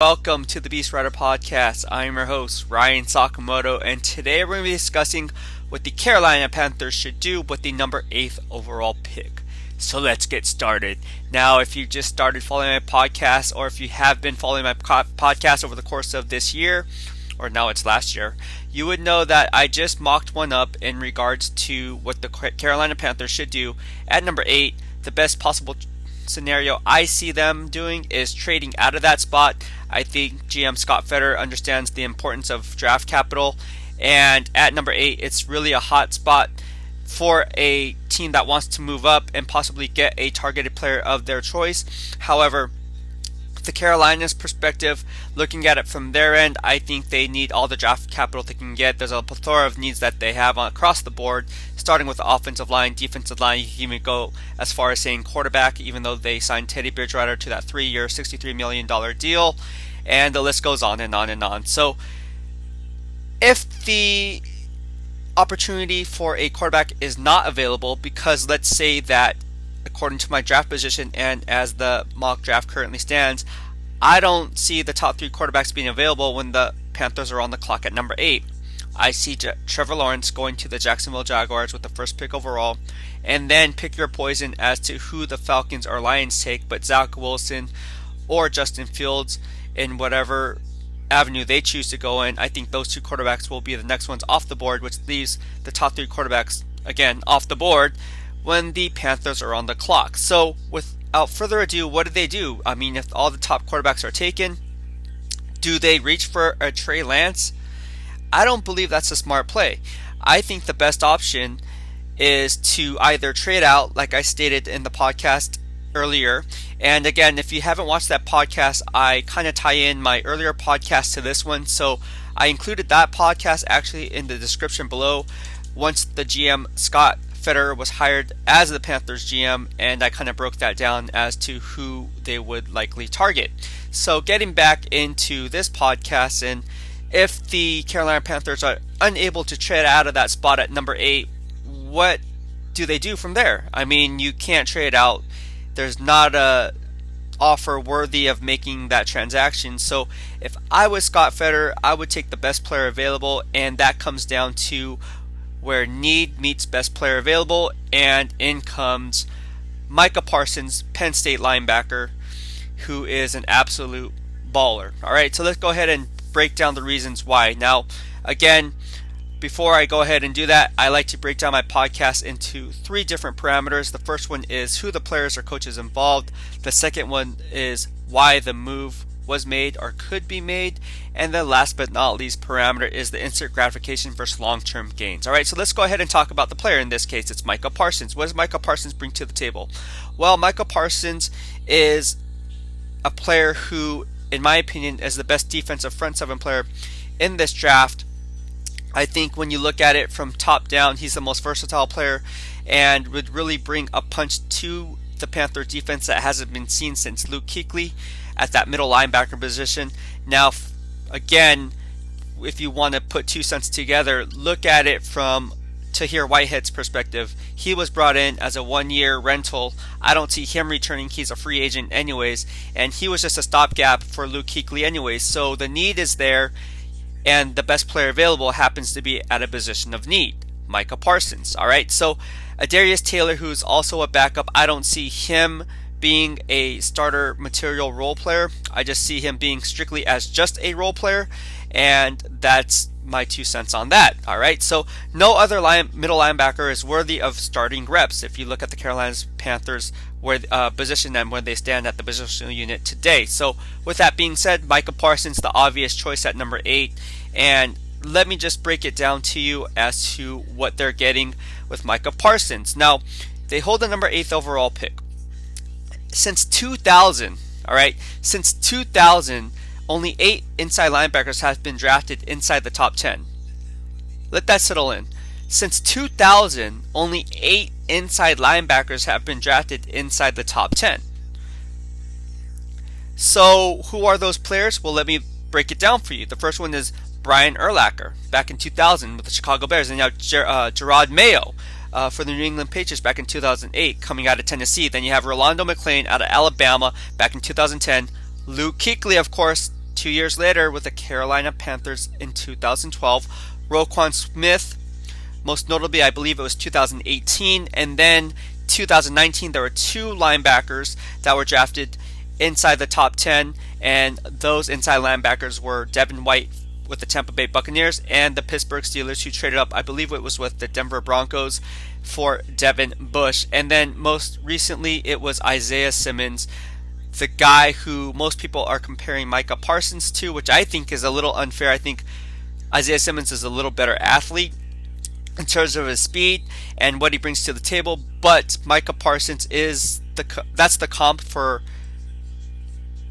Welcome to the BEASTwriter podcast. I am your host, Ryan Sakamoto, and today we're going to be discussing what the Carolina Panthers should do with the number 8th overall pick. So let's get started. Now, if you just started following my podcast, or if you have been following my podcast over the course of this year, or now it's last year, you would know that I just mocked one up in regards to what the Carolina Panthers should do at number 8. The best possible scenario I see them doing is trading out of that spot. I think GM Scott Fitterer understands the importance of draft capital, and at number 8, it's really a hot spot for a team that wants to move up and possibly get a targeted player of their choice. However, the Carolina's perspective, looking at it from their end, I think they need all the draft capital they can get. There's a plethora of needs that they have across the board, starting with the offensive line, defensive line. You can even go as far as saying quarterback, even though they signed Teddy Bridgewater to that 3-year, $63 million deal, and the list goes on and on and on. So if the opportunity for a quarterback is not available, because let's say that according to my draft position and as the mock draft currently stands, I don't see the top 3 quarterbacks being available when the Panthers are on the clock at number 8. I see Trevor Lawrence going to the Jacksonville Jaguars with the first pick overall, and then pick your poison as to who the Falcons or Lions take, but Zach Wilson or Justin Fields in whatever avenue they choose to go in. I think those 2 quarterbacks will be the next ones off the board, which leaves the top 3 quarterbacks again off the board when the Panthers are on the clock. So without further ado, what do? I mean, if all the top quarterbacks are taken, do they reach for a Trey Lance? I don't believe that's a smart play. I think the best option is to either trade out, like I stated in the podcast earlier. And again, if you haven't watched that podcast, I kind of tie in my earlier podcast to this one. So I included that podcast actually in the description below once the GM Scott Fitterer was hired as the Panthers GM, and I kind of broke that down as to who they would likely target. So getting back into this podcast, and if the Carolina Panthers are unable to trade out of that spot at number 8, what do they do from there? I mean, you can't trade out. There's not a offer worthy of making that transaction. So if I was Scott Fitterer, I would take the best player available, and that comes down to where need meets best player available, and in comes Micah Parsons, Penn State linebacker, who is an absolute baller. Alright, so let's go ahead and break down the reasons why. Now, again, before I go ahead and do that, I like to break down my podcast into 3 different parameters. The first one is who the players or coaches involved. The second one is why the move was made or could be made. And the last but not least parameter is the instant gratification versus long-term gains. Alright, so let's go ahead and talk about the player. In this case, it's Micah Parsons. What does Micah Parsons bring to the table? Well, Micah Parsons is a player who, in my opinion, is the best defensive front 7 player in this draft. I think when you look at it from top down, he's the most versatile player and would really bring a punch to the Panthers defense that hasn't been seen since Luke Kuechly at that middle linebacker position. Now, again, if you want to put 2 cents together, look at it from Tahir Whitehead's perspective. He was brought in as a 1-year rental. I don't see him returning. He's a free agent anyways, and he was just a stopgap for Luke Kuechly anyways. So the need is there, and the best player available happens to be at a position of need, Micah Parsons. Alright, so Adarius Taylor, who's also a backup, I don't see him being a starter material role player. I just see him being strictly as just a role player, and that's my 2 cents on that. Alright, so no other middle linebacker is worthy of starting reps if you look at the Carolina Panthers position and where they stand at the positional unit today. So with that being said, Micah Parsons, the obvious choice at number 8, and let me just break it down to you as to what they're getting with Micah Parsons. Now, they hold the number 8th overall pick. Since 2000, only 8 inside linebackers have been drafted inside the top 10. Let that settle in. Since 2000, only 8 inside linebackers have been drafted inside the top 10. So, who are those players? Well, let me break it down for you. The first one is Brian Urlacher back in 2000 with the Chicago Bears, and now Gerard Mayo for the New England Patriots back in 2008, coming out of Tennessee. Then you have Rolando McClain out of Alabama back in 2010. Luke Kuechly, of course, 2 years later with the Carolina Panthers in 2012. Roquan Smith, most notably, I believe it was 2018. And then 2019, there were 2 linebackers that were drafted inside the top 10. And those inside linebackers were Devin White with the Tampa Bay Buccaneers and the Pittsburgh Steelers, who traded up, I believe it was with the Denver Broncos, for Devin Bush. And then most recently, it was Isaiah Simmons, the guy who most people are comparing Micah Parsons to, which I think is a little unfair. I think Isaiah Simmons is a little better athlete in terms of his speed and what he brings to the table, but Micah Parsons that's the comp for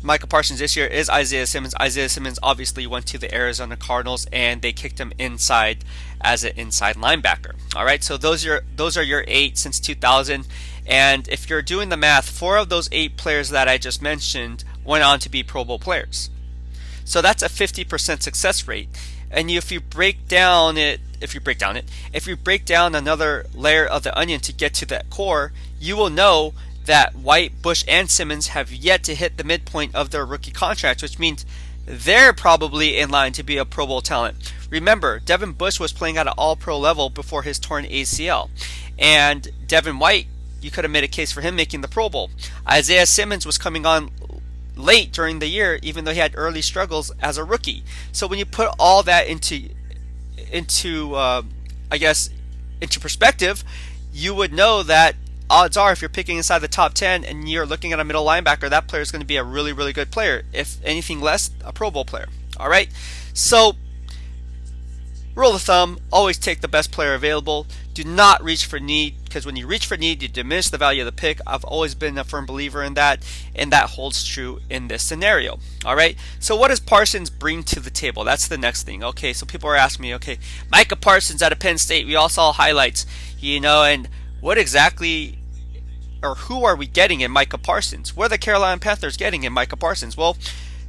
Micah Parsons this year is Isaiah Simmons. Isaiah Simmons obviously went to the Arizona Cardinals and they kicked him inside as an inside linebacker. All right, so those are your 8 since 2000. And if you're doing the math, 4 of those 8 players that I just mentioned went on to be Pro Bowl players. So that's a 50% success rate. And if you break down another layer of the onion to get to that core, you will know that White, Bush, and Simmons have yet to hit the midpoint of their rookie contracts, which means they're probably in line to be a Pro Bowl talent. Remember, Devin Bush was playing at an all-pro level before his torn ACL. And Devin White, you could have made a case for him making the Pro Bowl. Isaiah Simmons was coming on late during the year, even though he had early struggles as a rookie. So when you put all that into perspective, you would know that odds are, if you're picking inside the top 10 and you're looking at a middle linebacker, that player is going to be a really, really good player. If anything less, a Pro Bowl player. All right. So, rule of thumb: always take the best player available. Do not reach for need, because when you reach for need, you diminish the value of the pick. I've always been a firm believer in that, and that holds true in this scenario. All right. So, what does Parsons bring to the table? That's the next thing. Okay. So people are asking me, okay, Micah Parsons out of Penn State. We all saw highlights, and what exactly, or who are we getting in Micah Parsons? What are the Carolina Panthers getting in Micah Parsons? Well,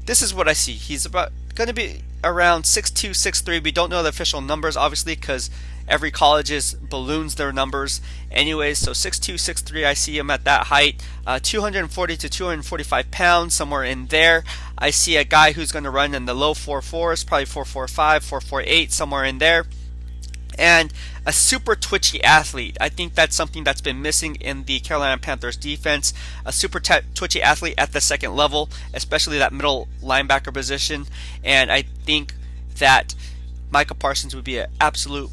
this is what I see. He's going to be around 6'2", 6'3". We don't know the official numbers, obviously, because every college balloons their numbers. Anyways, so 6'2", 6'3", I see him at that height. 240 to 245 pounds, somewhere in there. I see a guy who's going to run in the low 4.4s, probably 4.45, 4.48, somewhere in there. And a super twitchy athlete. I think that's something that's been missing in the Carolina Panthers defense. A super twitchy athlete at the second level, especially that middle linebacker position. And I think that Micah Parsons would be an absolute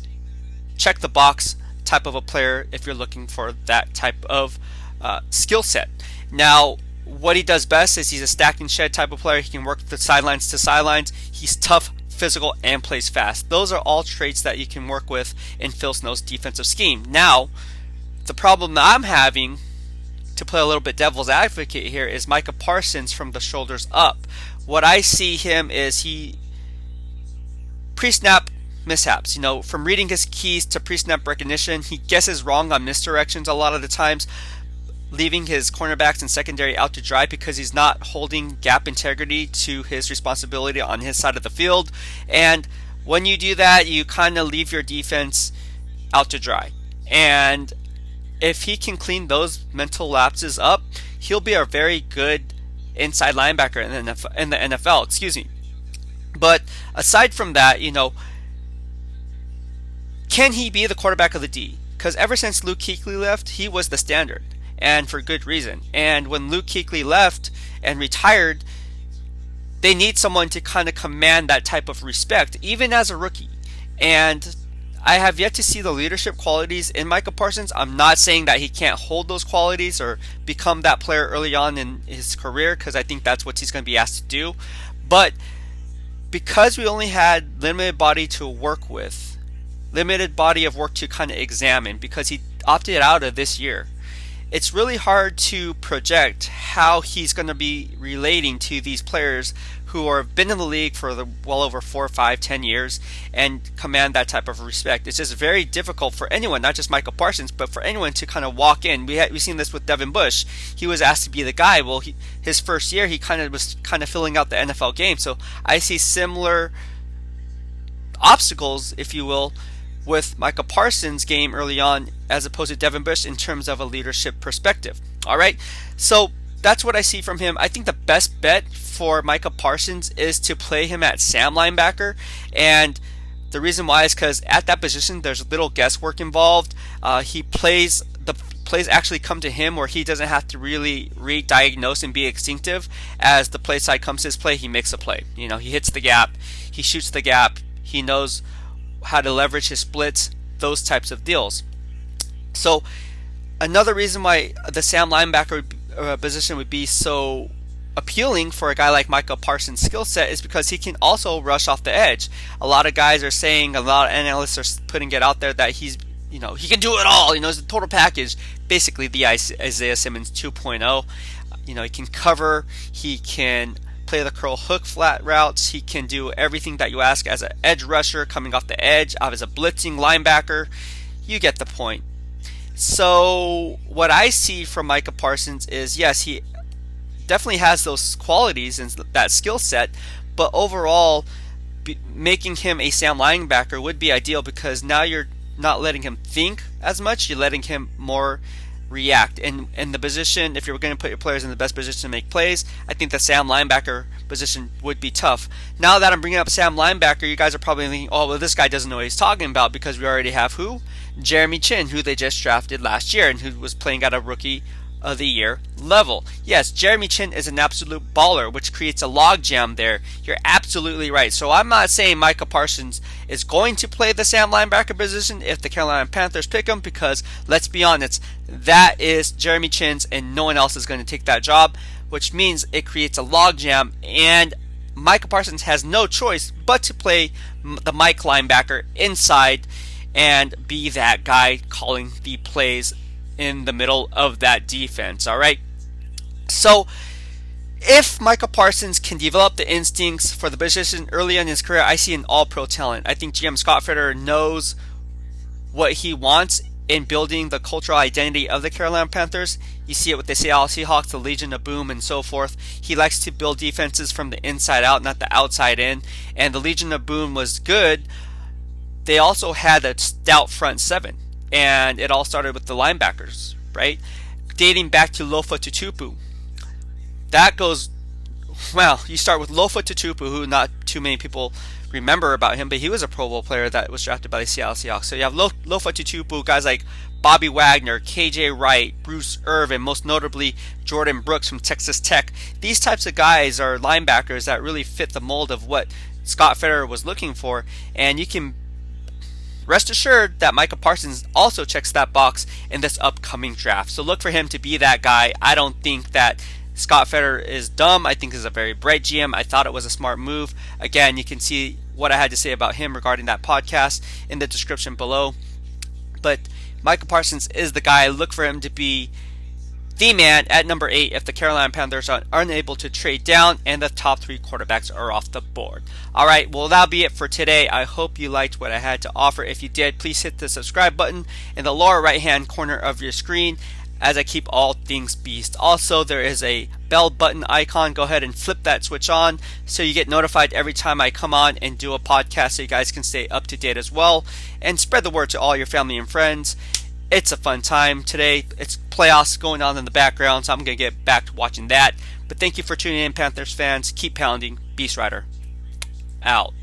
check the box type of a player if you're looking for that type of skill set. Now, what he does best is he's a stack and shed type of player. He can work the sidelines to sidelines. He's tough, physical, and plays fast. Those are all traits that you can work with in Phil Snow's defensive scheme. Now, the problem that I'm having, to play a little bit devil's advocate here, is Micah Parsons from the shoulders up. What I see him is he pre-snap mishaps. From reading his keys to pre-snap recognition, he guesses wrong on misdirections a lot of the times, leaving his cornerbacks and secondary out to dry because he's not holding gap integrity to his responsibility on his side of the field. And when you do that, you kind of leave your defense out to dry. And if he can clean those mental lapses up, he'll be a very good inside linebacker in the NFL. Excuse me. But aside from that, can he be the quarterback of the D? Because ever since Luke Kuechly left, he was the standard. And for good reason. And when Luke Kuechly left and retired, they need someone to kind of command that type of respect, even as a rookie. And I have yet to see the leadership qualities in Micah Parsons. I'm not saying that he can't hold those qualities or become that player early on in his career, because I think that's what he's going to be asked to do. But because we only had limited body to work with, limited body of work to kind of examine, because he opted out of this year, it's really hard to project how he's going to be relating to these players who have been in the league for well over 4, 5, 10 years and command that type of respect. It's just very difficult for anyone, not just Micah Parsons, but for anyone to kind of walk in. We've seen this with Devin Bush. He was asked to be the guy. Well, his first year, he was filling out the NFL game. So I see similar obstacles, if you will, with Micah Parsons' game early on as opposed to Devin Bush in terms of a leadership perspective. All right, so that's what I see from him. I think the best bet for Micah Parsons is to play him at Sam linebacker, and the reason why is because at that position there's little guesswork involved. The plays actually come to him where he doesn't have to really re-diagnose and be instinctive. As the play side comes to his play, he makes a play. He hits the gap, he shoots the gap, he knows how to leverage his splits, those types of deals. So another reason why the Sam linebacker position would be so appealing for a guy like Micah Parsons' skill set is because he can also rush off the edge. A lot of guys are saying, a lot of analysts are putting it out there that he can do it all. It's the total package, basically the Isaiah Simmons 2.0. He can cover, he can play the curl hook flat routes, he can do everything that you ask as an edge rusher coming off the edge, as a blitzing linebacker. You get the point. So what I see from Micah Parsons is, yes, he definitely has those qualities and that skill set, but overall making him a Sam linebacker would be ideal, because now you're not letting him think as much, you're letting him more react. And in the position, if you're going to put your players in the best position to make plays, I think the Sam linebacker position would be tough. Now that I'm bringing up Sam linebacker, you guys are probably thinking, oh, well, this guy doesn't know what he's talking about, because we already have who? Jeremy Chin, who they just drafted last year and who was playing at a rookie of the year level. Yes, Jeremy Chin is an absolute baller, which creates a logjam there. You're absolutely right. So I'm not saying Micah Parsons is going to play the Sam linebacker position if the Carolina Panthers pick him, because let's be honest, that is Jeremy Chin's and no one else is going to take that job, which means it creates a logjam, and Micah Parsons has no choice but to play the Mike linebacker inside and be that guy calling the plays in the middle of that defense. All right. So if Micah Parsons can develop the instincts for the position early in his career, I see an all-pro talent. I think GM Scott Fitterer knows what he wants in building the cultural identity of the Carolina Panthers. You see it with the Seattle Seahawks, the Legion of Boom, and so forth. He likes to build defenses from the inside out, not the outside in. And the Legion of Boom was good. They also had a stout front seven. And it all started with the linebackers, right? Dating back to Lofa Tutupu. That goes, well, you start with Lofa Tutupu, who not too many people remember about him, but he was a Pro Bowl player that was drafted by the Seattle Seahawks. So you have Lofa Tutupu, guys like Bobby Wagner, KJ Wright, Bruce Irvin, most notably Jordan Brooks from Texas Tech. These types of guys are linebackers that really fit the mold of what Scott Fitterer was looking for, and you can rest assured that Micah Parsons also checks that box in this upcoming draft. So look for him to be that guy. I don't think that Scott Fitterer is dumb. I think he's a very bright GM. I thought it was a smart move. Again, you can see what I had to say about him regarding that podcast in the description below. But Micah Parsons is the guy. Look for him to be the man at number 8 if the Carolina Panthers are unable to trade down and the top 3 quarterbacks are off the board. All right, well, that'll be it for today. I hope you liked what I had to offer. If you did, please hit the subscribe button in the lower right-hand corner of your screen, as I keep all things Beast. Also, there is a bell button icon. Go ahead and flip that switch on so you get notified every time I come on and do a podcast, so you guys can stay up to date as well. And spread the word to all your family and friends. It's a fun time today. It's playoffs going on in the background, so I'm going to get back to watching that. But thank you for tuning in, Panthers fans. Keep pounding. BEASTwriter out.